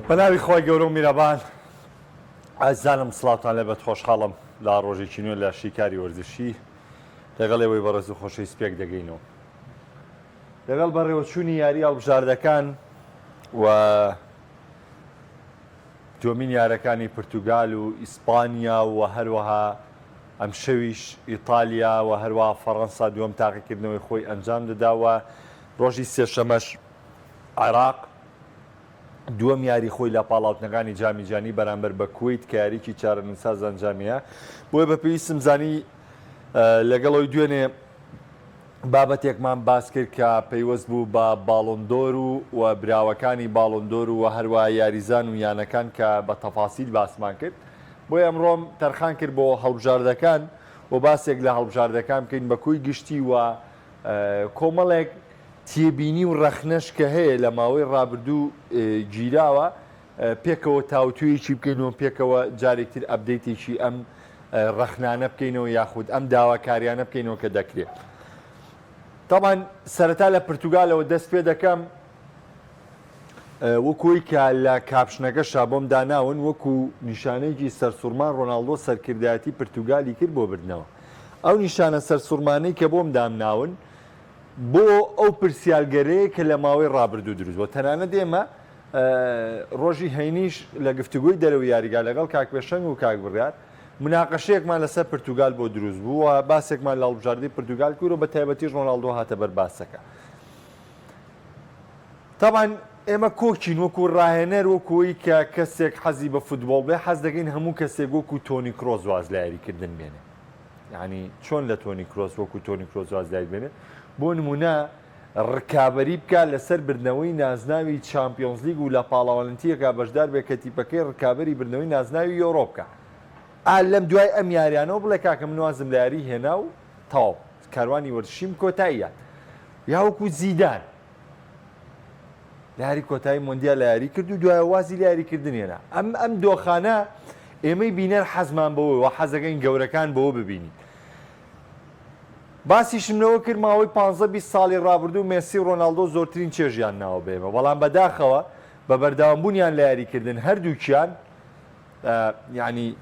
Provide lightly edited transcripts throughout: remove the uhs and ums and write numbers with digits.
بەناوی خۆی گەورە و میرەبان ئازانم سڵاوتان لەبەت خۆشحاڵم لا ڕۆژێکی نوێ لە شیکاری وەرزشی لەگەڵ ئێوەی بەڕێز و خۆشەویست سپێک دەگەینەوە لەگەڵ بەڕێوەچوونی یاری هەڵبژاردەکان و دومین یارەکانی پرتوگال و ئیسپانیا و هەروەها ئەم شەویش ئیتالیا و هەروەها فەڕەنسا دووەم تاقیکردنەوەی خۆی ئەنجام دەداوە ڕۆژی سێشەمەش عێراق دووەم یاری خۆی لە پاڵاوتنەکانی جامیجانی بەرامبەر بە کویت کە یاریکی چارەنووساز ئەنجامیە بۆیە بەپێویستم زانی لەگەڵەوەی دوێنێ بابەتێکمان باس کرد کە پەیوەست بوو بە باڵۆندۆر و براوەکانی باڵۆندۆر و هەروە یاریزان و یانەکان کە بە تەفاسیل باسمان کرد بۆیە ئەمڕۆم تەرخان کرد بۆ هەڵبژاردەکان و باسێک لە هەڵبژاردەکان بکەین بە کوی گشتی و کۆمەڵێک تێبینی و ڕەخنەش کە هەیە لە ماوەی ڕابردوو گیراوە پێکەوە تاوتویەکی بکەینەوە پێکەوە جارێکتر ئەپدەیتێکی ئەم ڕەخنانە بکەینەوە یاخود ئەم داواکاریانە بکەینەوە کە دەکرێت. تاوان سەرەتا لە پرتوگالەوە دەست پێ دەکەم وەکوی کە لە کاپشنەکەشا بۆم داناون وەکو نیشانەیەکی سەرسوورمان ڕۆناڵدۆ سەرکردایەتی پرتوگالی کرد بۆ بردنەوە. ئەو نیشانە سەرسوورمانەی کە بۆم دامناون بۆ ئەو پرسیارگەرەیە کە لە ماوەی ڕابردوو دروست بۆ تەنانە دێمە ڕۆژی هەینیش لە گفتوگوی دەرەوە یاریگا لەگەڵ کاکپێشەنگ و کاک بڕیار مناقەشەیەکمان لەسەر پرتوگال بۆ دروست بوو و باسێکمان لە هەڵبژاردنی پرتوگال کرد و بە تایبەتیش ڕۆناڵدۆ هاتە بەر باسەکە. تاوان ئێمە کۆچین وەکو ڕاهێنەر وەکوی کە کەسێک حەزی بە فوتبۆڵ بێ حەز دەکەین هەموو کەسێک وەکو تۆنی کرۆس واز لە یاریکردن بێنێ. یعنی چۆن لە تۆنی کرۆس وەکو تۆنی کرۆس واز لای بێنێ بۆ نمونە ڕکابەری بکە لەسەر بردنەوەی نازناوی چامپیۆنز لیگ و لە پاڵەواننتیەکە بەشدار بێ کە تیپەکەی ڕکابەری بردنەوەی نازناوی یۆرۆ بکە. لەم دوای ئەم یاریانەوە بڵێ کاکە من وازم لە یاری هێنا و تاو کاروانی وەرزشیم کۆتاییە یا وەکو زیدان لە یاری کۆتایی مۆندیال لە یاری کرد و دوای وازی لە یاریکردن هێنا. ئەم دۆخانە ئێمەی بینەر حەزمان بەوەی و حەزەکەین گەورەکان بەوە ببینین. باسیشمەوە کرد ماوەی 15-20 ساڵی ڕابردوو مێسی و ڕۆناڵدۆ زۆرترین چێژیان ناوە بێمە بەڵام بەداخەوە بە بەرداوامبوونیان لە یاریکردن هەردووکیان ینی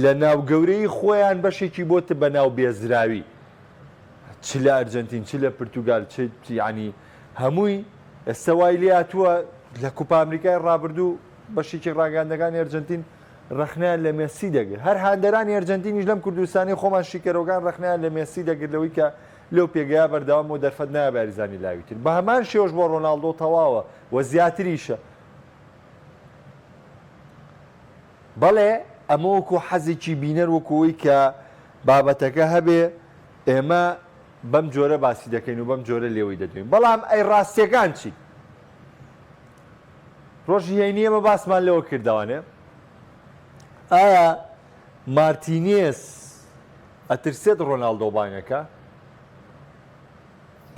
لە ناو گەورەی خۆیان بەشێکی بۆتە بە ناو بێزراوی چ لە ئەرجەنتین چ لە پرتوگال ینی هەمووی ئێستا وای لێ هاتووە لە کوپا ئەمریکای ڕابردوو بەشێکی ڕاگەاندەکانی ئەرجەنتین ڕەخنیان لە مێسی دەگرت هەر هاندەرانی ئەرجەنتینیش لەم کوردستانی خۆمان شیکەرۆگان ڕەخنیان لە مێسی دەگرلەوەی کە لەو پێگەیا بەردەوام و دەرفەت نایە باریزانی لاویتر بە هەمان شێوەش بۆ ڕۆناڵدۆ تەواوە و زیاتریشە. بەڵێ ئەمە وەکو حەزێکی بینەر وەکوەوەی کە بابەتەکە هەبێ ئێمە بەم جۆرە باسی دەکەین و بەم جۆرە لێوەی دەدوین. بەڵام ئەی ڕاستیەکان چی؟ ڕۆژی هەینی ئێمە باسمان لەوە کردوانێ ئایا مارتینێز ئەترسێت ڕۆناڵدۆ بانگەکە؟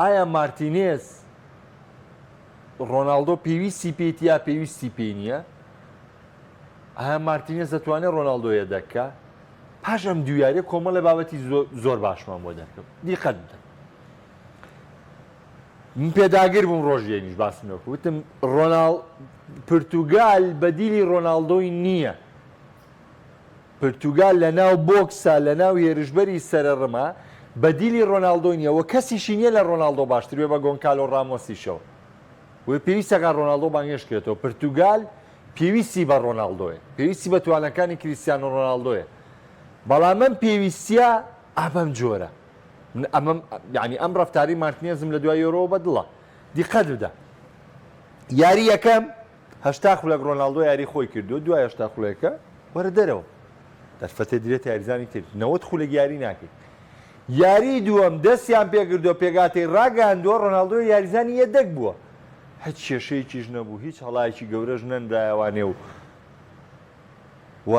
ئایا مارتینێز ڕۆناڵدۆ پێویستی پێیت یا پێویستی پێی نییە؟ ئایا مارتینێز دەتوانێت ڕۆناڵدۆیە دەکە؟ پاش ئەم دوویارێ کۆمەڵە بابەتی زۆر باشمان بۆ دەکەم دیقەت بدەن. من پێداگر بووم ڕۆژێنیش باسمەوە وتم پرتوگال بەدیلی ڕۆناڵدۆی نییە. پرتوگال لە ناو بۆکسا لە ناو هێرشبەری سەرەڕما بەدیلی ڕۆناڵدۆی نییە و کەسیشی نییە لە ڕۆناڵدۆ باشتر بێ بە گۆنکالۆ ڕامۆسیشەوە وی پێویستەکان ڕۆناڵدۆ بانگێشکرێتەوە. پرتوگال پێویستی بە ڕۆناڵدۆیە پێویستی بە توانەکانی کریستیانۆ ڕۆناڵدۆیە بەڵام ئەم پێویستیە ئەمەم جۆرە ینی ئەم ڕەفتاری مارتینێزم لە دوای یۆرۆ بەدڵە دیقەت بدە. یاری یەکەم 80 خولەک ڕۆناڵدۆ یاری خۆی کردو دوای 80 خولەکە وەرە دەرەوە دەرفەتە درێت یاریزانی تر 90 خولێک یاری ناکەیت. یاری دووەم دەستیان پێکردو پێگاتی ڕاگەاندووە ڕۆناڵدۆ یاریزانی یەدەک بووە هیچ کێشەیەکیش نەبوو هیچ هەڵایەکی گەورەش نەنرایەوانێ و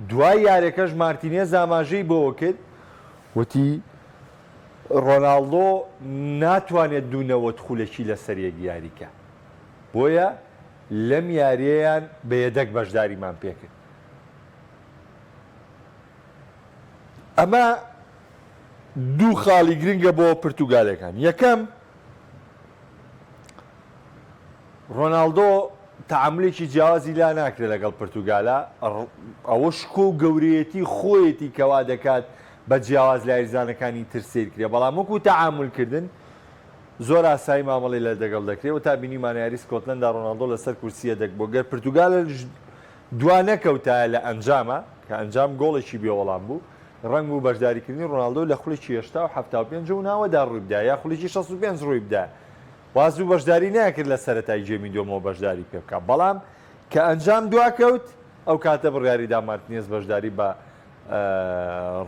دوای یارێکەش مارتینێز ئاماژەی بۆەوە کرد وتی ڕۆناڵدۆ ناتوانێت دوونەوە خولێکی لەسەر یەک یاریکە بۆیە لەم یاریەیان بە یەدەک بەشداریمان پێکرد. ئەمە دوو خاڵی گرنگە بۆ پرتوگالەکان. یەکەم ڕۆناڵدۆ تعاملێکی جیاوازی لا ناکرێت لەگەڵ پرتوگالە ئەوە شکۆ و گەورەیەتی خۆیەتی کەوا دەکات بە جیاواز لە یاریزانەکانی تر سیر کرێ بەڵام وەکو تەعاملکردن زۆر ئاسایی مامەڵی لە دەگەڵ دەکرێت و تا بینی مانیاری سکۆتلەندا ڕۆناڵدۆ لەسەر کورسیە دەکبۆ گەر پرتوگال دوا نەکەوتایە لە ئەنجامە کە ئەنجام گۆڵێکی بێوەڵام بوو ڕنگ و بەشداریکردنی ڕۆناڵدۆ لە خولێکی هێشتا و 75 و ناوەدا ڕووی بدا یا خولێکی 65 ڕووی بدا واز و بەشداری ناکرد لە سەرەتای جێمی دۆمەوە بەشداری پێ بکە بەڵام کە ئەنجام دواکەوت ئەو کاتە بڕیاریدا مارتینێز بەشداری بە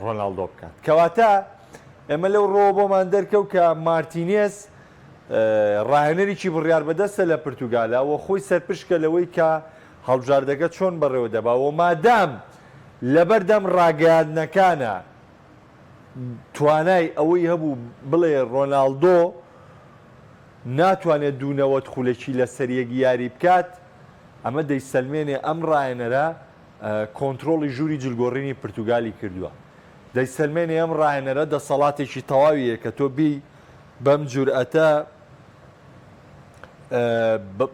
ڕۆناڵدۆ بکات کەواتە ئێمە لەو ڕۆ بۆمان دەرکەوت کە مارتینێز ڕاهێنەرێکی بڕیار بەدەستە لە پرتوگالە و خۆی سەرپشکە لەوەی کە هەڵبژاردەکە چۆن بەڕێوە دەباوە مادام لەبەردەم ڕاگەاندنەکانە توانای ئەوەی هەبوو بڵێ ڕۆناڵدۆ ناتوانێت دوونەوەت خولەکی لە سەریەکی یاری بکات ئەمە دەیسەلمێنێ ئەم ڕاهێنەرە کۆنتترۆڵی ژووری جلگۆڕینی پرتوگالی کردووە دەیسەلمێنێ ئەم ڕاهێنەرە دەسەڵاتێکی تەواویە کە تۆ بی بەم جورئەتە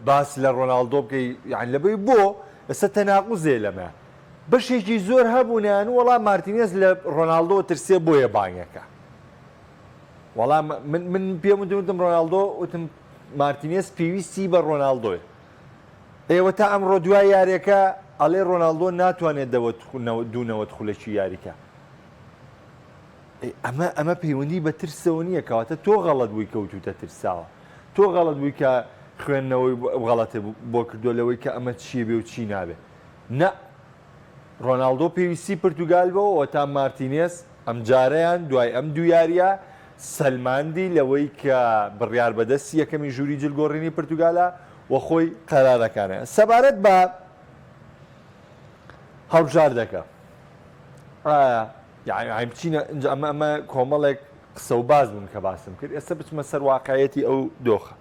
باس لە ڕۆناڵدۆ بکەی یان لەبەی بۆ ئێستا تەناقوزێ لەمە بەشێکی زۆر هەبوونیان وەڵام مارتینێز لە ڕۆناڵدۆ ترسێ بۆیە بانگەکە وەڵام من پێم وتم ڕۆناڵدۆ وتم مارتینێز پێویستی بە ڕۆناڵدۆی ئێوە تا ئەمڕۆ دوای یاریەکە ئەڵێ ڕۆناڵدۆ ناتوانێت دوونەوەت خولەکی یاریکە ئەمە پەیوەندی بە ترسەوە نییە کەواتە تۆ غەڵەت بووی کەوتوتە ترساوە تۆ غەڵەت بووی کە خوێندنەوەی غەڵەتێ بۆ کردو لەوەی کە ئەمە چیە بێ و چی نابێ نە ڕۆناڵدۆ پێویستی پرتوگال بەوە تا مارتینێز ئەم جارەیان دوای ئەم دوو یاریە سەلماندی لەوەی کە بڕیار بەدەستی یەکەمی ژووری جلگۆڕینی پرتوگالە و خۆی قەرارەکانە سەبارەت بە هەڵبژاردەکە بچینە ئەمە کۆمەڵێک قسە و باز بوون کە باسم کرد ئێستا بچمە سەر واقعەتی ئەو دۆخە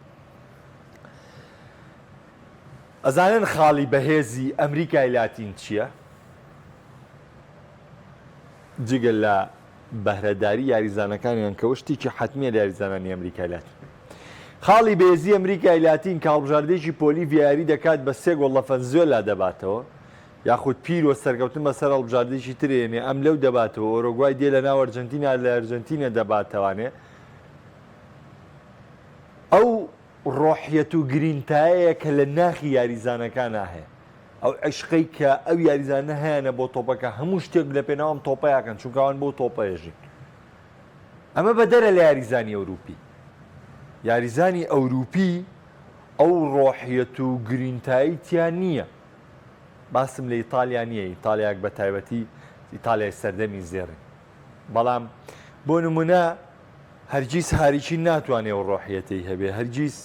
ئەزانن خاڵی بەهێزی ئەمریکای لاتین چییە؟ جگە لە بەهرەداری یاریزانەکانیان کە شتێکی حتمیە لە یاریزانانی ئەمریکای لاتین خاڵی بەهێزی ئەمریکای لاتین کە هەڵبژاردەیەکی پۆلی یاری دەکات بە 3 گۆڵ لە ڤەنزوێلا دەباتەوە یاخود پیرۆ سەرکەوتن بەسەر هەڵبژاردەیەکی ترێنێ ئەم لەو دەباتەوە ئۆرۆگوای دێ لە ناو ئەرجەنتینا لە ئەرجەنتینە دەباتەوانێ ئەو ڕۆحیەت و گرینتایەیە کە لە ناخی یاریزانەکانە هەیە ئەو عشقەی کە ئەو یاریزانە هەیەنە بۆ تۆپەکە هەموو شتێک لە پێناوم تۆپەیەکەن چونکەوان بۆ تۆپەیەژین ئەمە بەدەرە لە یاریزانی ئەوروپی یاریزانی ئەوروپی ئەو ڕۆحیەت و گرینتایی تیان نییە باسم لە ئیتالیا نییە ئیتالیاک بە تایبەتی ئیتالیای سەردەمی زێڕی بەڵام بۆ نمونە هەرگیز هاریکی ناتوانێت و ڕۆحیەتی هەبێ هەرگیز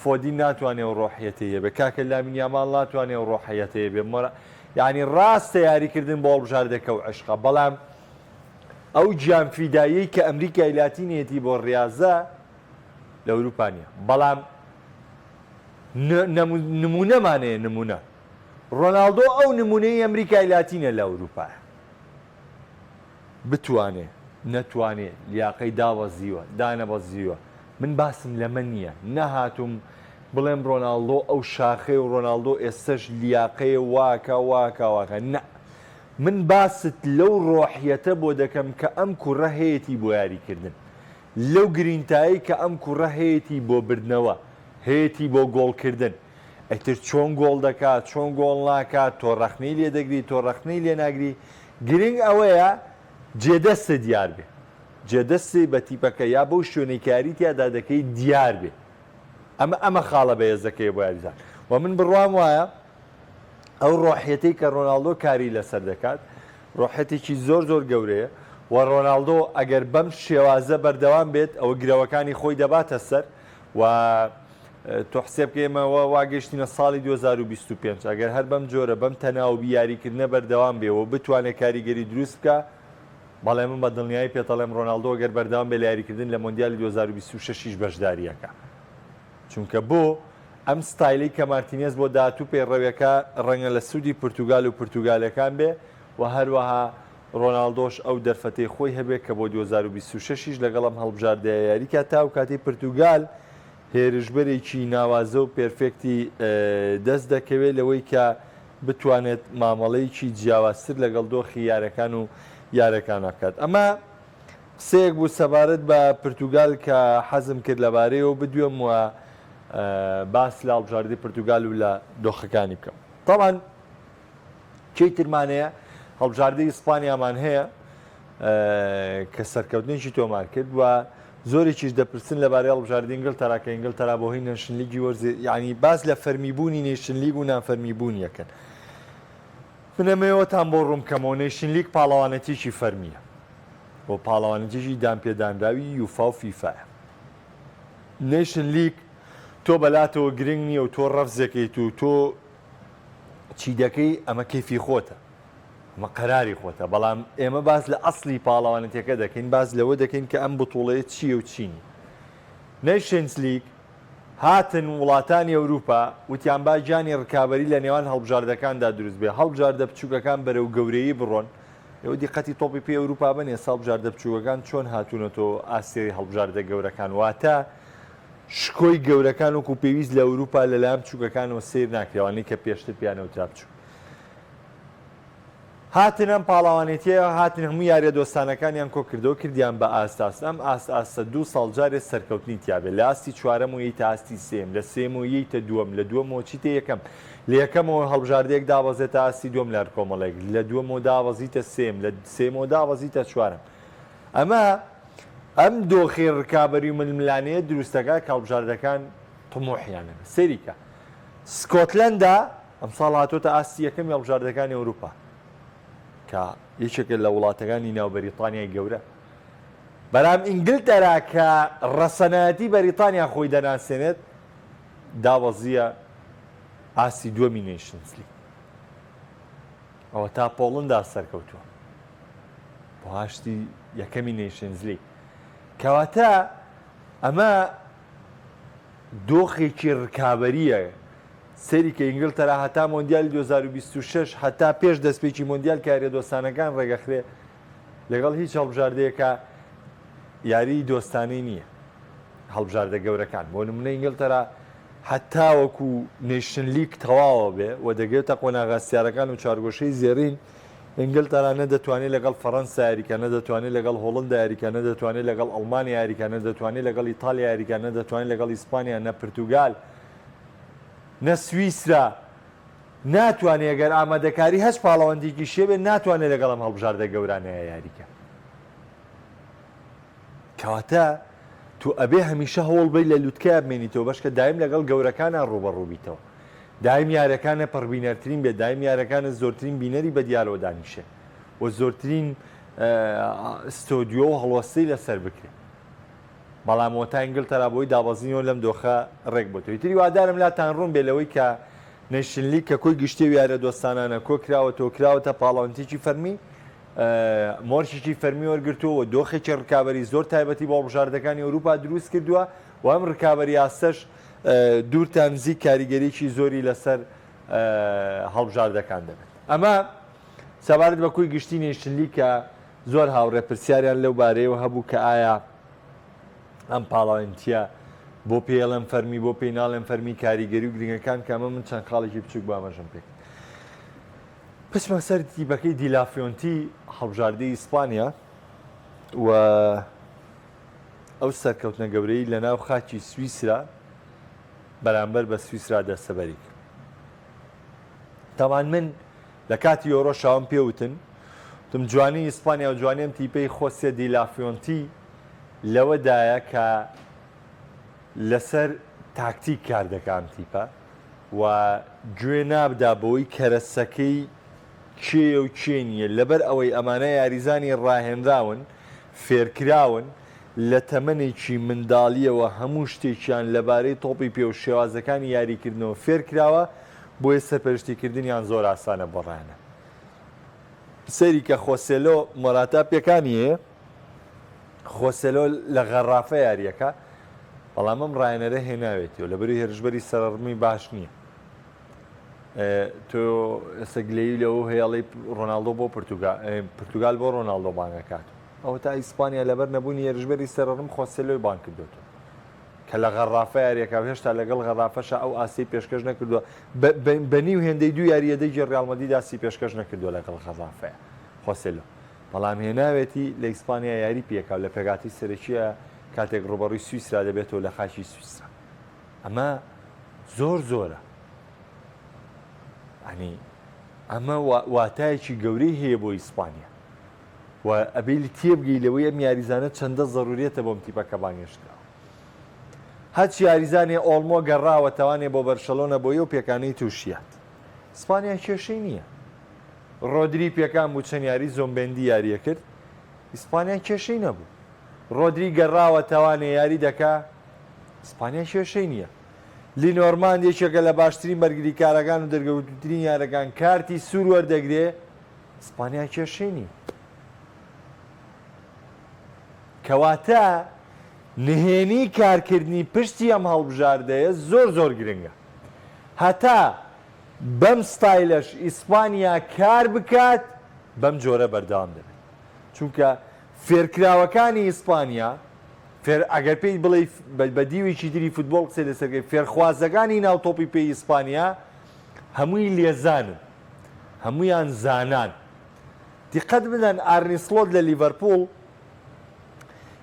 فۆدی ناتوانێت و ڕۆحیەتی هەبێ کاکە لامین یامان ناتوانێت و ڕۆحیەتی هەبێ یعنی ڕاستە یاریکردن بۆ هەڵبژاردەکە و عشقە بەڵام ئەو گیانفیدایی کە ئەمریکای لاتینێتی بۆ ڕاضە لە ئەوروپانیە بەڵام نمونەمانەیە نمونە ڕۆناڵدۆ ئەو نمونەی ئەمریکای لاتینە لە ئەوروپایە بتوانێ نەتوانێت لیاقەی داوەزیوە دانەبەزیوە من باسم لەمە نییە نەهاتوم بڵێم ڕۆناڵدۆ ئەو شاخەی و ڕۆناڵدۆ ئێستش لیاقەیە واکە نە من باست لەو ڕۆحیەتە بۆ دەکەم کە ئەم کوڕە هەیەی بۆ یاریکردن لەو گرینتایی کە ئەم کوڕە هەیەی بۆ بردنەوە هەیەی بۆ گۆڵکردن ئەتر چۆن گۆڵ دەکات چۆن گۆڵ ناکات تۆ ڕەخنەی لێ دەگری تۆ ڕەخنەی لێ ناگری گرنگ ئەوەیە جێدەستە دیار بێ جێدەستی بە تیپەکە یا بەو شوێنەی کاری تیادا دەکەی دیار بێ ئەمە خاڵە بەهێزەکەی بۆ یاریزان و من بڕوام وایە ئەو ڕۆحیەتەی کە ڕۆناڵدۆ کاری لەسەر دەکات ڕۆحەتێکی زۆر زۆر گەورەیە و ڕۆناڵدۆ ئەگەر بەم شێوازە بەردەوام بێت ئەوە گرەوەکانی خۆی دەباتە سەر و تۆ حسێ بکەیمەوە واگەشتینە ساڵی 2025 ئەگەر هەر بەم جۆرە بەم تەناوبی یاریکردنە بەردەوام بێەوە بتوانێت کاریگەری دروست بکە بەڵێ من بە دڵنیایی پێتەڵێم ڕۆناڵدۆ گەر بەردەوام بێ لە یاریکردن لە مۆندیالی 2026 بەشداریەکە چونکە بۆ ئەم ستایلی کە مارتینێز بۆ داهاتوو پێڕەویەکە ڕەنگە لە سوودی پورتوگال و پورتوگالەکان بێ و هەروەها ڕۆناڵدۆش ئەو دەرفەتەی خۆی هەبێت کە بۆ 2026 لەگەڵ ئەم هەڵبژاردەیە یاریکە تا و کاتی پورتوگال هێرشبەرێکی ناوازە و پێرفێکتی دەست دەکەوێت لەوەی کە بتوانێت مامەڵەیەکی جیاوازتر لەگەڵ دۆخی یارەکان و یارەکان بکات. ئەمە قسەیەک بوو سەبارەت بە پرتوگال کە حەزم کرد لەبارەیەوە بدوێم وە باس لە هەڵبژاردنی پرتوگال و لە دۆخەکانی بکەم. تاوان کەی ترمانەیە هەڵبژاردنی ئیسپانیامان هەیە کە سەرکەوتنێکی تۆمار کرد و زۆرێکیش دەپرسن لەبارەی هەڵبژاردنی ئینگلتەرا کە ئینگلتەرا بۆ هۆی نێشن لیگی وەرزی یعنی باس لە فەرمیبوونی نێشن لیگ و نافەرمیبوون یەکەن. من ئەمەوەتان بۆ ڕوومکەمەوە نێشن لیگ پاڵەوانەتێکی فەرمیە بۆ پاڵەوانەتێکی دامپێدانراوی یوفا و فیفایە. نێشن لیگ تۆ بەلاتەوە گرنگ نییە و تۆ ڕەفزەکەیت و تۆ چی دەکەی ئەمە کەیفی خۆتە، ئەمە قەراری خۆتە، بەڵام ئێمە باز لە ئەسڵی پاڵەوانەتەکە دەکەین، باز لەوە دەکەین کە ئەم بتوڵەیە چییە و چینی. نێشنز لیگ هاتن وڵاتانی ئەوروپا وتیان با گیانی ڕکابەری لە نێوان هەڵبژاردەکاندا دروست بێ، هەڵبژاردە بچووکەکان بەرەو گەورەیی بڕۆن. ئێوە دیقەتی تۆپی پێ ئەوروپا بنێ هەڵبژاردە بچووکەکان چۆن هاتوونەتەوە ئاسیری هەڵبژاردە گەورەکان، واتە شکۆی گەورەکان وەکو پێویست لە ئەوروپا لەلایەن بچووکەکانەوە سیر ناکرێوانی کە پێشتر پیانەوترا بچوو. هاتن ئەم پاڵاوانێتیە هاتن هەموو یاریە دۆستانەکانیان کۆ کردەوە کردیان بە ئاستاس. ئەم ئاستاسە 2 ساڵ جارێ سەرکەوتنی تیابێت، لە ئاستی چوارەم و یەیتە ئاستی سێم، لە سێم و یەیتە دووەم، لە دووەمەوە چیتە یەکەم، لە یەکەمەوە هەڵبژاردەیەک دابەزێتە ئاستی دووەم لە هەر کۆمەڵێک، لە دووەمەوە دابەزیتە سێم، لە سێمەوە دابەزیتە چوارەم. ئەم دۆخی ڕکابەری و ململانەیە دروستەکە کە هەڵبژاردەکان طموحیانە سەریکە. سکۆتلەندا ئەم ساڵ هاتۆتە ئاستی یەکەمی هەڵبژاردەکانی ئەوروپا کە یەکێکە لە وڵاتەکانی ناو بەریتانیای گەورە. بەرام ئینگلتەرا کە ڕەسەنایەتی بەریتانیا خۆی دەناسێنێت داوەزیە ئاسی دووەمی نێشنز لیگ. ئەوە تا پۆڵندا سەرکەوتووە بۆ هاشتی یەکەمی نێشنز لیگ، کەواتە ئەمە دۆخێکی ڕکابەریە. سەری کە ئینگلتەرا هەتا مۆندیالی 2026 هەتا پێش دەستپێکی مۆندیال کارێ دۆستانەکان ڕێگەخرێ لەگەڵ هیچ هەڵبژاردەیەکە یاری دۆستانەی نییە هەڵبژاردە گەورەکان. بۆ نمونە ئینگلتەرا هەتا وەکو نێشن لیگ تەواوە بێ و دەگەوێتە قۆناغاستیارەکان و چارگۆشەی زێڕین، ئینگلتەرا نەدەتوانێت لەگەڵ فەڕەنسا یاریکە، نەدەتوانێت لەگەڵ هۆڵندا یاریکە، نەدەتوانێت لەگەڵ ئەڵمانیا یاریکە، نەدەتوانێت لەگەڵ ئیتالیا یاریکە، نەدەتوانێت لەگەڵ ئیسپانیا، نە پرتوگال، نە سویسرا ناتوانێت ئەگەر ئامادەکاری هەست پاڵەوەندێکی شێبێ ناتوانێت لەگەڵ ئەم هەڵبژاردە گەورانەیە یاریکە. کەواتە تو ئەبێ هەمیشە هەوڵ بی لە لووتکە بمێنیتەوە بەشکە دایم لەگەڵ گەورەکانە ڕوبەڕووبیتەوە، دایم یارەکانە پڕبینەرترین بێت، دایم یارەکانە زۆرترین بینەری بە دیارەوە دانیشێ و زۆرترین ستۆدیۆ و هەڵوەستەی لەسەر بکرێت. بەڵام وەتا ئینگلتەرا بۆی دابەزینەوە لەم دۆخە ڕێک بۆتەوە. تری وادارم لاتان ڕوون بێ لەوەی کە نێشن لیگ کە کۆی گشتی و یارە دۆستانانە کۆ کراوەتەوە کراوەتە پاڵەوانتێکی فەرمی، مۆرشێکی فەرمی وەرگرتووە، دۆخێکی ڕکابەری زۆر تایبەتی بۆ هەڵبژاردەکانی ئەوروپا دروست کردووە و ئەم ڕکابەری ئاستەش دوورتان نزیک کاریگەریی زۆری لەسەر هەڵبژاردەکان دەبێت. ئەمە سەبارەت بە کۆی گشتی نێشن لیگ کە زۆر هاوڕێ پرسیاریان لەو بارەیەوە هەبوو کە ئایا ئەم پاڵاوانتیە بۆ پێڵم فەرمی بۆ پێی ناڵێن فەرمی کاریگەری و گرنگەکان کامە من چەند خاڵێکی بچووک بامەژم پێ. پسمە سەر تیبەکەی دیلافیۆنتی هەڵبژاردەی ئیسپانیا و ئەو سەرکەوتنە گەورەی لە ناو خاکی سویسرا بەرامبەر بە سویسرا دەستەبەری کرد. تاوان من لە کاتی ئۆڕۆ شاوم پێوتن تم جوانی ئیسپانیا و جوانیم تیپەی خۆسیە دیلافیۆنتی لەوەدایە کە لەسەر تاکتیک کار دەکەم تیپە و گوێ نابدا بەوەی کەرەسەکەی کێ و کێ نییە، لەبەر ئەوەی ئەمانە یاریزانی ڕاهێنراون فێرکراون لە تەمەنێکی منداڵیەوە هەموو شتێکیان لەبارەی تۆپی پێ و شێوازەکانی یاریکردنەوە فێرکراوە بۆیە سەرپەرشتیکردنیان زۆر ئاسانە بەڕانە. سەری کە خۆسێلۆ مۆراتا پێکانیە خۆسێلۆ لە غەڕافە یاریەکە، بەڵام ئەم ڕایەنەرە هێناوێتەوە لەبەری هێرشبەری سەرڕمی باش نییە. تۆ سەگلەی لەوە هەیەڵی ڕۆناڵدۆ بۆ پرتوگال بۆ ڕۆناڵدۆ بانگەکات، ئەوە تا ئیسپانیا لەبەر نەبوونی هێرشبەری سەرڕم خۆسێلۆی بان کردوێتەوە کە لە غەڕافە یاریەکە هێشتا لەگەڵ غەڕافەشە ئەو ئاسی پێشکەش نەکردووە بەنیو هێندەی دوو یاریەدەی ڕیال مەدرید ئاسی پێشکەش نەکردووە لەگەڵ غەڕافەیە خۆسێلۆ بەڵام هێناوێتی لە ئیسپانیا یاری پێکاو لە پێگاتی سەرەکیە کاتێک ڕوبەڕووی سویسرا دەبێتەوە لە خاکی سویسرا ئەمە زۆرە ئەنی ئەمە واتایەکی گەورەی هەیە بۆ ئیسپانیا و ئەبێ تێبگەی لەوەی ئەم یاریزانە چەندە ضرورێتە بۆم تیپەکە بانگێشتراوە هەچ یاریزانێ ئۆڵمۆ گەڕاوە تەوانێ بۆ بەرشەلۆنە بۆ یە و پێکانەی تووشیات ئیسپانیا کێشەی نییە ڕۆدری پێکان بوو چەند یاری زۆمبێندی یاریە کرد ئیسپانیا کێشەی نەبوو ڕۆدری گەڕاوە تەوانێ یاری دەکا ئیسپانیا کێشەی نییە لینۆرماند یەکێکە لە باشترین بەرگری کارەکان و دەرگەوتترین یارەکان کارتی سوور وەردەگرێ ئیسپانیا کێشەی نییە کەواتە نهێنی کارکردنی پشتی ئەم هەڵبژاردەیە زۆر گرنگە هەتا بەم ستایلەش ئیسپانیا کار بکات بەم جۆرە بەردەوام دەبێت چونکە فێرکراوەکانی ئیسپانیا ئەگەر پێی بڵێ بە دیوێکی تری فوتبۆڵ قسە لەسەرگەی فێرخوازەکانی ناوتۆپی پێی ئیسپانیا هەمووی لێزانن هەمویان زانان دیقەت بدەن ئارنی سلۆت لە لیڤەرپوڵ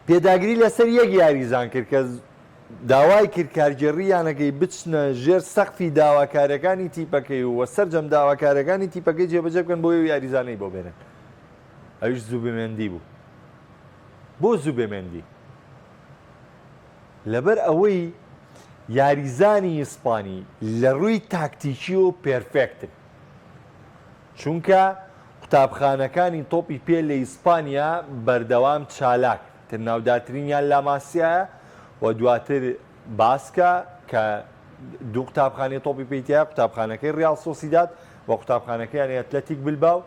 پێداگیری لەسەر یەک یاریزان کرد کە داوای کرد کارگەڕیانەکەی بچنە ژێر سەقفی داواکارەکانی تیپەکەی و سەرجەم داواکارەکانی تیپەکەی جێبەجێ بکەن بۆ یاریزانەی بۆ بێنن ئەویش زوبێمێندی بوو بۆ زوبێمێندی لەبەر ئەوەی یاریزانی ئیسپانی لە ڕووی تاکتیکی و پێرفێکتن چونکە قوتابخانەکانی تۆپی پێ لە ئیسپانیا بەردەوام چالاک تر ناودارترینیان لاماسیایە و دواتر باسکە کە دوو قوتابخانەی تۆپی پێیتە قوتابخانەکەی ڕیال سۆسیداد و قوتابخانەکەیان ئەتلەتیک بلباو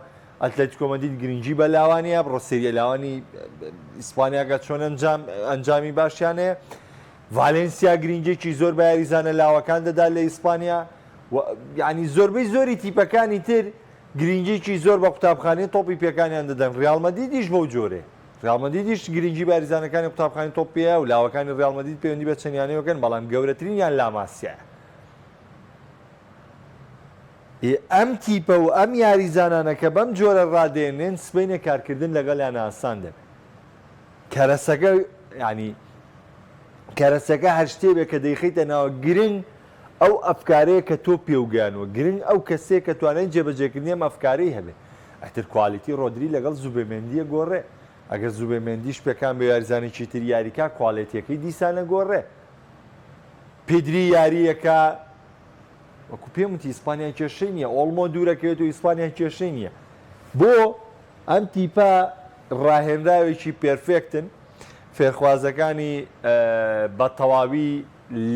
ئەتلەتیکۆ مەدرید گرنگی بە لاوانەیە بڕۆ سێریە لاوانی ئیسپانیاگە چۆن ئەنجامی باشیانەیە ڤالێنسیا گرنگێکی زۆر بە یاریزانە لاوەکان دەدا لە ئیسپانیا یعنی زۆربەی زۆری تیپەکانی تر گرنگێکی زۆر بە قوتابخانەی تۆپی پێکانیان دەدەن ڕیال مەدریدیش بەو جۆرێ ڕیال مەدریدیش گرنگی بە یاریزانەکانی قوتابخانەی تۆپیە و لاوەکانی ڕیال مەدرید پەیوەندی بە چەندیانەوەکەن بەڵام گەورەترینیان لاماسیایە ئەم تیپە و ئەم یاریزانانەکە بەم جۆرە ڕادێنێن سبەینە کارکردن لەگەڵیان ئاسان دەبێت کەرەسەکە ینی کەرەسەکە هەر شتێبێک کە دەیخیتە ناوە گرنگ ئەو ئەفکارەیە کە تۆ پێوگانوە گرنگ ئەو کەسێک کە توانێت جێبەجێکردنی ئەم ئەفکارەی هەبێت ئەتر کوالیتی ڕۆدری لەگەڵ زوبێمێندیە گۆڕێ ئەگەر زوبێمێندیش پێکان بە یاریزانێکی تر یاریکا کواڵێتیەکەی دیسانە گۆڕێ پێدری یاریەکە وەکو پێم وتی ئیسپانیا کێشەی نییە ئۆڵمۆ دوورەکەوێت و ئیسپانیا کێشەی نییە بۆ ئەم تیپە ڕاهێنراوێکی پێرفێکتن فێرخوازەکانی بە تەواوی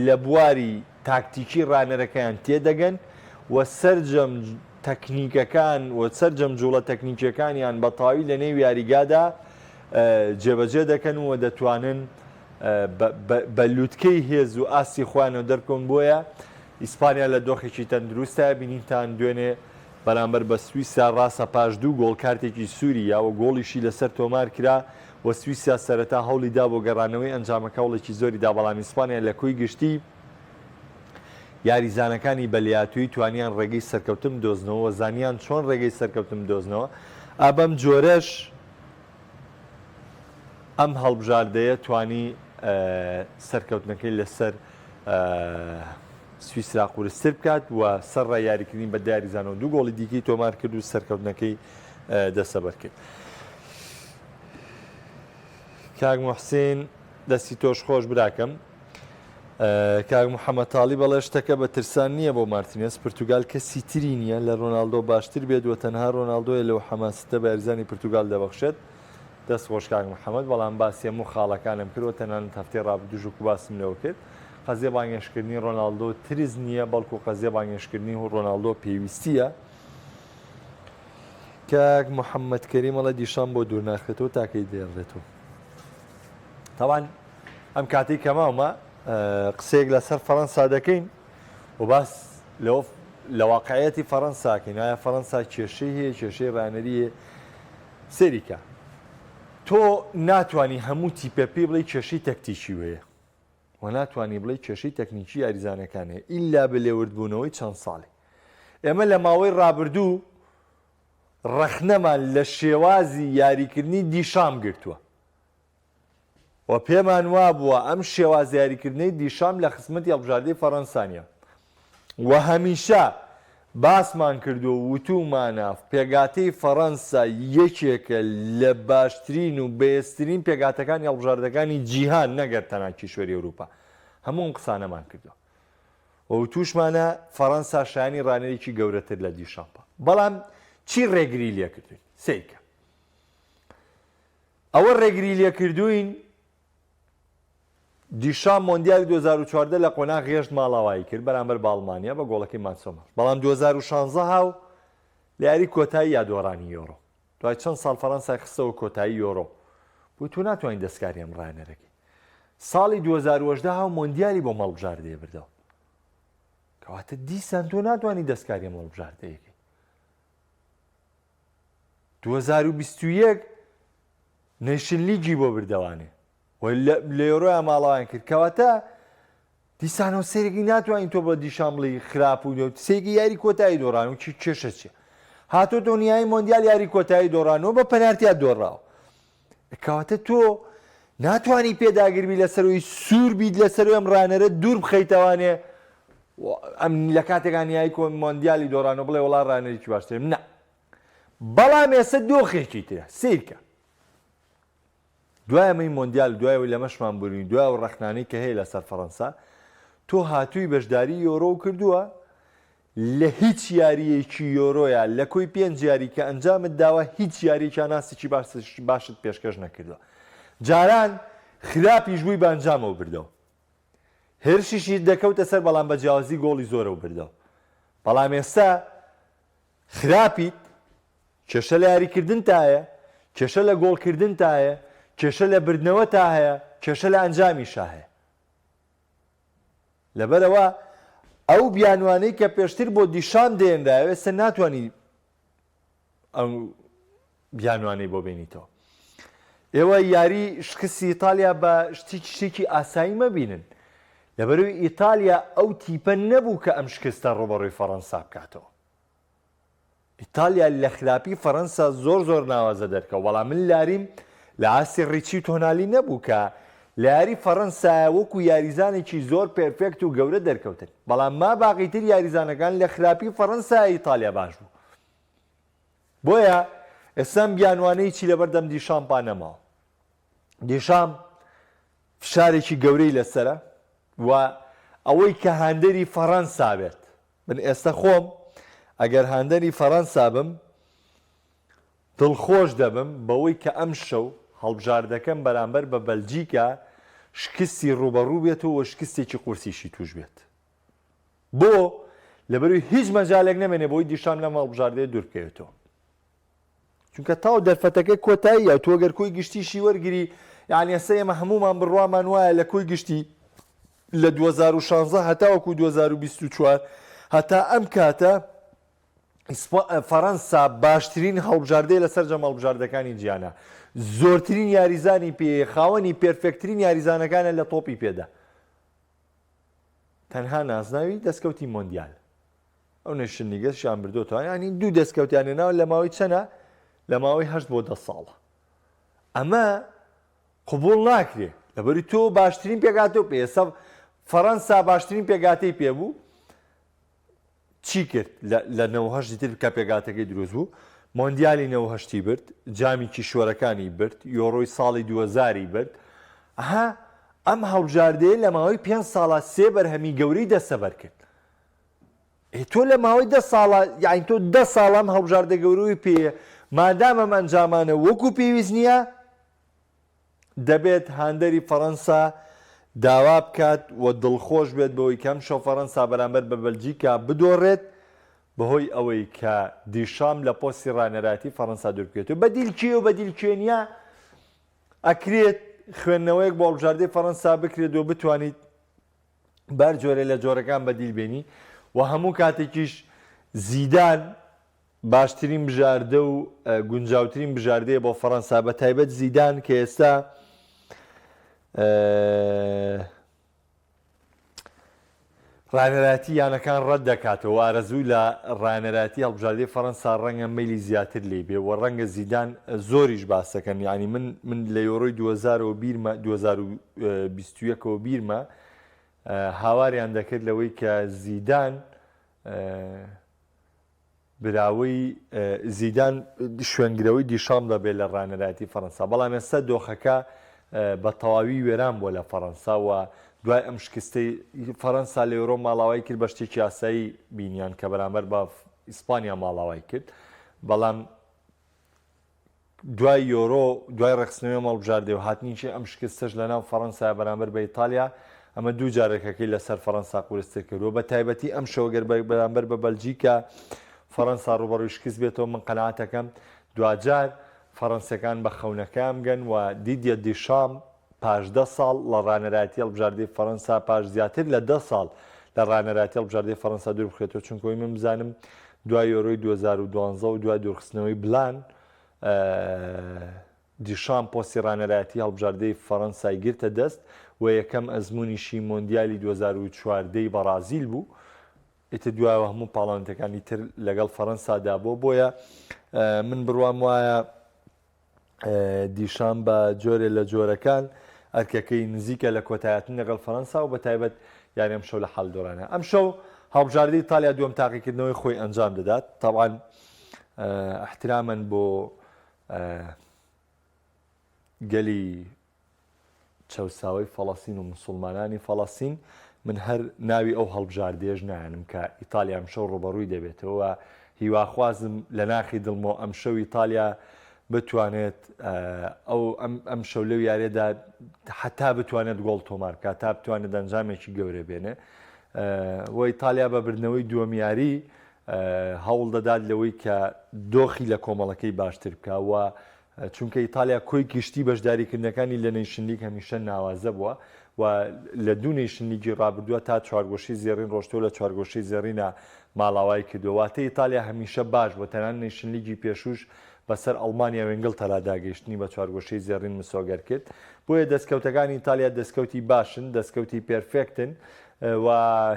لە بواری تاکتیکی ڕانەرەکەیان تێدەگەن و سەرجەم تەکنیکەکان و سەرجەم جوڵە تەکنیکیەکانیان بە تەواوی لە نێو یاریگادا جێبەجێ دەکەن و دەتوانن بە لووتکەی هێز و ئاسی خوانەوە دەرکۆن بۆیە ئیسپانیا لە دۆخێکی تەندروستە بینیتان دوێنێ بەرامبەر بە سویسا ڕاستە پاش دوو گۆڵ کارتێکی سووری یاوە گۆڵیشی لەسەر تۆمار کرا و سویسیا سەرەتا هەوڵی دا بۆ گەڕانەوەی ئەنجامەکە وڵێکی زۆری دا بەڵام ئیسپانیا لە کۆی گشتی یاریزانەکانی بەلیاتووی توانیان ڕێگەی سەرکەوتن دۆزنەوە زانیان چۆن ڕێگەی سەرکەوتن دۆزنەوە ئابەم جۆرەش ئەم هەڵبژاردەیە توانی سەرکەوتنەکەی لەسەر سویسرا قورستر بکات و سەر ڕای یاریکردنی بە یاریزانەوە دوو گۆڵی دیکەی تۆمار کرد و سەرکەوتنەکەی دەسەبەر کرد کاک موحسین دەستی تۆش خۆش براکەم کاک محەممەد تاڵی بەڵێ شتەکە بە ترسان نییە بۆ مارتینێز پرتوگال کەسی تری نییە لە ڕۆناالدۆ باشتر بێت و تەنها ڕۆناالدۆیە لەو حەماستە بە یاریزانی پرتوگال دەبەخشێت دەست خۆش کاک محەممەد بەڵام باسی هەموو خاڵەکانم کردەوە تەنانەت هەفتەی ڕابردوو و باسم لەوە کرد قەزیە بانگێشکردنی ڕۆناالدۆ ترز نییە بەڵکو قەزیە بانگێشکردنی و ڕۆناالدۆ پێویستیە کاک محەممەد کەریمەڵە دیشان بۆ دوور ناخێتەوە تاکەی دێڕێتەوە تاوان ئەم کاتی کەماومە قسەیەک لەسەر فەڕەنسا دەکەین و باس لە واقعەتی فەڕەنساکەین ئایا فەڕەنسا کێشەی هەیە کێشەی ڕانەریە سەریکە تۆ ناتوانانی هەموو تیپە پێ بڵێ کێشەی تەکتیکی وەیە و ناتوانانی بڵێ کێشەی تەکنیکی یاریزانەکانەیە ئیلا بە لێوردبوونەوەی چەند ساڵی. ئێمە لە ماوەی ڕابردوو ڕەخنەمان لە شێوازی یاریکردنی دیشام گرتووە و پێمان وا بووە ئەم شێواز یاریکردنەی دیشام لە خزمەتی هەڵبژاردەی فەڕەنسانیە و هەمیشە باسمان کردو وتومانە پێگاتەی فەڕەنسا یەکێکە لە باشترین و بەهێزترین پێگاتەکانی هەڵبژاردەکانی جیهان نەگەر تەنها کیشوەری ئەوروپا. هەموو قسانەمان کردو و توشمانە فەڕەنسا شایانی ڕانەیەکی گەورەتر لە دیشامپە. بەڵام چی ڕێگری لێ کردوین؟ سێکە ئەوە ڕێگری لێ کردوین دیشان مۆندیالی 2014 لە قۆناغ هێشت ماڵاوایی کرد بەرامبەر بە ئەڵمانیا بە گۆڵەکەی مانسۆمەر. بەڵام 2016 هاو لە یاری کۆتایی یادۆڕانی یۆڕۆ دوای چەند ساڵ فەڕەنسای خستەوە کۆتایی یۆڕۆ بۆ تو ناتوانین دەستکاری ئەم ڕایەنەرەکەی. ساڵی 2010 هاو مۆندیالی بۆ مەڵبژاردەیە بردەوە کەواتە دیسان تۆ ناتوانانی دەستکاری مەڵبژاردەیەکەی. 2021 نەیشن لیگی بۆ بردەوانێ لە یۆڕۆیان ماڵاوان کرد کەواتە دیسانەوە سێرێکی ناتوانین تۆ بە دیشان بڵی خراپ و سێکی یاری کۆتایی دۆڕان و کێشە چیە هاتۆ دنیای مۆندیال یاری کۆتایی دۆڕانەوە بە پەنارتیات دۆڕاوە کەواتە تۆ ناتوانانی پێداگربی لەسەرەوەی سوور بیت لەسەرەوەی ئەم ڕانەرە دوور بخەیتەوانێ ئەم لە کاتێکان یاری مۆندیالی دۆڕانەوە بڵێ وڵا ڕانەرێکی باشتر نە. بەڵام ئێستا دۆخێکی ترە سیرکە دوای ئەمەی مۆندیال دوایەوەی لە مەشمان بووین دوای و ڕەخنانەی کە هەیە لەسەر فەڕەنسا تۆ هاتووی بەشداری یۆڕۆ کردووە لە هیچ یاریەکی یۆڕۆیە لە کۆی 5 یاری کە ئەنجامت داوە هیچ یاریێکیان ناسێکی باشت پێشکەش نەکردووە. جاران خراپیش بووی بە ئەنجامەوە بردەوە هێرشیشی دەکەوتە سەر بەڵام بە جیاوازی گۆڵی زۆرەوە بردەوە. بەڵام ئێستا خراپیت کێشە لە یاریکردن تا هەیە کێشە لە گۆڵکردن تا هەیە کێشە لە بردنەوە تا هەیە کێشە لە ئەنجامیشا هەیە. لەبەرەوە ئەو بیانوانەی کە پێشتر بۆ دیشان دێنرایەوە ئێستا ناتوانانی ئەو بیانوانەی بۆ بینیتەوە. ئێوە یاری شکستی ئیتالیا بە شتێکی ئاسایی مەبینن لەبەرەوەی ئیتالیا ئەو تیپە نەبوو کە ئەم شکستە ڕۆبەڕۆی فەڕەنسا بکاتەوە. ئیتالیا لە خراپی فەڕەنسا زۆر ناوازە دەرکەوە بەڵام من لاریم لە ئاسی ڕیچی تۆنالی نەبوو کە لە یاری فەڕەنسا وەکو یاریزانێکی زۆر پێرفێکت و گەورە دەرکەوتن بەڵام ما باقیتر یاریزانەکان لە خراپی فەڕەنسا ئیتالیا باش بوو. بۆیە ئێستا بیانوانەیەکی لەبەردەم دیشامپا نەماوە. دیشام فشارێکی گەورەی لەسرە و ئەوەی کە هاندەری فەڕەنسا بێت من ئێستا خۆم ئەگەر هاندەری فەڕەنسا بم دڵخۆش دەبم بەوەی کە ئەم شەو هەڵبژاردەکەم بەرامبەر بە بەلجیکا شکستی ڕوبەڕوو بێتەوە شکستێکی قورسیشی توش بێت. بۆ لەبەروی هیچ مەجالێک نەمێنێ بۆی دیشان لەم هەڵبژاردەیە دوور بکەوێتەوە چونکە تاو دەرفەتەکە کۆتاییە تۆ گەر کۆی گشتیشی وەرگری یعنی ئێستا ئێمە هەمومان بڕوامان وایە لە کۆی گشتی لە 2016 هەتاوەکو 2024 هەتا ئەم کاتە فەڕەنسا باشترین هەڵبژاردەیە لەسەر جەم هەڵبژاردەکانی جیهانە زۆرترین یاریزانی پێ خاوەنی پێرفێکترین یاریزانەکانە لە تۆپی پێدا تەنها نازناوی دەستکەوتی مۆندیال ئەو نێشن لیگەشیان بردوتەوە ینی دوو دەستکەوتیانێناوە لە ماوەی چەنە لە ماوەی 8 بۆ 10 ساڵە. ئەمە قبوڵ ناکرێ لەبەری تۆ باشترین پێگاتەوە پێ ئێستا فەڕەنسا باشترین پێگاتەی پێبوو چی کرد لە 98 تر کە پێگاتەکەی دروست بوو مۆندیالی 98 برد جامی کیشوەرەکانی برد یۆڕۆی ساڵی 2000 برد ئەها ئەم هەڵبژاردەیە لە ماوەی 5 ساڵە سێ بەرهەمی گەورەی دەستەبەر کرد. تۆ لە ماوەی 10 ساڵە یعنی تۆ 10 ساڵم هەڵبژاردە گەورەی پێیە مادام ئەم ئەنجامانە وەکو پێویست نییە دەبێت هاندەری فەڕەنسا داوا بکات و دڵخۆش بێت بەوەی کەم شەو فەڕەنسا بەرامبەر بە بەلجیکا بدۆڕێت بەهۆی ئەوەی کە دیشام لە پۆستی ڕانەراتی فەڕەنسا دوور بکێتەوە. بەدیلکێ و بەدیلکێنیا ئەکرێت خوێندنەوەیەک بۆ هەڵبژاردەی فەڕەنسا بکرێت و بتوانیت بەر جۆرە لە جۆرەکان بەدیل بێنی و هەموو کاتێکیش زیدان باشترین بژاردە و گونجاوترین بژاردەیە بۆ فەڕەنسا بە تایبەت زیدان کە ئێستا ڕانەراتی یانەکان ڕەت دەکاتەوە ئارەزووی لە ڕانەراتی هەڵبژاردەی فەڕەنسا ڕەنگە مەیلی زیاتر لێ بێ و ڕەنگە زیدان زۆریش باسەکەن یعنی من لە یۆرۆی 2021ەوە بیرمە هاواریان دەکرد لەوەی کە زیدان براوەی زیدان شوێنگرەوەی دیشام دەبێت لە ڕانەراتی فەڕەنسا بەڵام ئێستا دۆخەکە بە تەواوی وێران بۆ لە فەڕەنسا و دوای ئەم شکستەی فەڕەنسا لە یۆرۆ ماڵاوای کرد بە شتێکی یاسایی بینیان کە بەرامبەر بە ئیسپانیا ماڵاوای کرد بەڵام دوای یۆرۆ دوای ڕخسنەوەی هەڵبژاردەوە و هاتنیشی ئەم شکستەش لە ناو فەڕەنسا بەرامبەر بە ئیتالیا ئەمە دوو جارێکەکەی لەسەر فەڕەنسا قورستە کردووە بە تایبەتی ئەم شەوەگەر بەرامبەر بە بەلجیکا فەڕەنسا ڕوبەڕووی شکست بێتەوە من قەناعەتەکەم دوجار فەڕەنسیەکان بە خەونەکەم گەن و دیدیە دیشام پاش 10 ساڵ لە ڕانەراتی هەڵبژاردەی فەڕەنسا پاش زیاتر لە 10 ساڵ لە ڕانەراتی هەڵبژاردەی فەڕەنسا دوور بخێتەوە چونکەوەی من بزانم دوای یۆرۆی 2012 و دوای دوورخستنەوەی بلان دیشام پۆستی ڕانەراتی هەڵبژاردەی فەڕەنسای گرتە دەست و یەکەم ئەزمموونیشی مۆندیالی 2014 بەرازیل بوو ئیتر دوایەوە هەموو پاڵەوانتەکانی تر لەگەڵ فەڕەنسادا بۆیە من بڕوام وایە دیشان بە جۆرێ لە جۆرەکان ئەرکەکەی نزیکە لە کۆتایەتن لەگەڵ فەڕەنسا و بە تایبەت یاری ئەم شەو لە حەڵدۆرانە ئەم شەو هەڵبژاردەی ئیتالیا دووەم تاقیکردنەوەی خۆی ئەنجام دەدات تەبعاً احتراما بۆ گەلی چەوساوی فەڵەستین و مسلمانانی فەڵەستین من هەر ناوی ئەو هەڵبژاردەیەش نایانم کە ئیتالیا ئەم شەو ڕوبەڕووی دەبێتەوە هیواخوازم لە ناخی دڵمەوە ئەم شەو ئیتالیا بتوانێت ئەم شەو لەو یاریەدا حتا بتوانێت گۆڵ تۆمارکە تا بتوانێت ئەنجامێکی گەورە بێنێ و ئیتالیا بە بردنەوەی دووەم یاری هەوڵ دەدات لەوەی کە دۆخی لە کۆمەڵەکەی باشتر بکە و چونکە ئیتالیا کۆی گشتی بەشداریکردنەکانی لە نەیشن لیگ هەمیشە ناوازە بووە و لە دوو نەیشن لیگی ڕابردووە تا چوارگۆشەی زێڕین ڕۆشتەوە لە چوارگۆشەی زێڕینە ماڵاوای کردووە واتە ئیتالیا هەمیشە باش بۆ تەنان نەیشن لیگی پێشوش بەسەر ئەڵمانیا و ئینگلتەرا داگەیشتنی بە چوارگۆشەی زێڕین مسۆگەر کرد بۆیە دەستکەوتەکانی ئیتالیا دەستکەوتی باشن دەستکەوتی پێرفێکتن و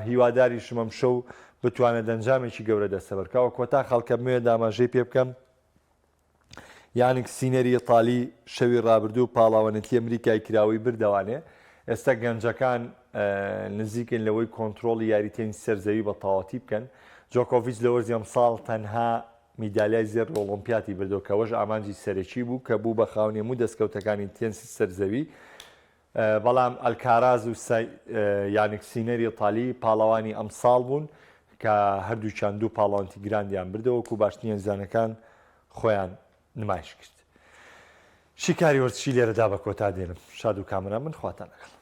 هیواداریشم ئەم شەو بتوانێت دەنجامێکی گەورە دەستەبەرکەوە کۆتا خەڵکە بموێ داماژەی پێ بکەم یانێک سینەری ئیتالی شەوی ڕابردوو پاڵاوانەتی ئەمریکای کراوەی بردەوانێ ئێستا گەنجەکان نزیکن لەوەی کۆنتترۆڵی یاریتێنی سەرزەوی بە تەواتی بکەن جۆکۆڤیچ لە وەرزی ئەم ساڵ تەنها میدالیای زێر ئۆلۆمپیاتی بردەوە کەەوەش ئامانجی سەرەکی بوو کە بوو بە خاونی هەموو دەستکەوتەکانی تێنسی سەرزەوی بەڵام ئەلکاراز و یانێک سینەری ئیتالی پاڵەوانی ئەم ساڵ بوون کە هەردووچیان دوو پاڵەوانتی گراندیان بردەوەکو باشنیە زانەکان خۆیان نمایش کرد شیکاری وەرزشی لێرەدا بە کۆتا دێنم شاد و کامەران من خواتان لەگەڵ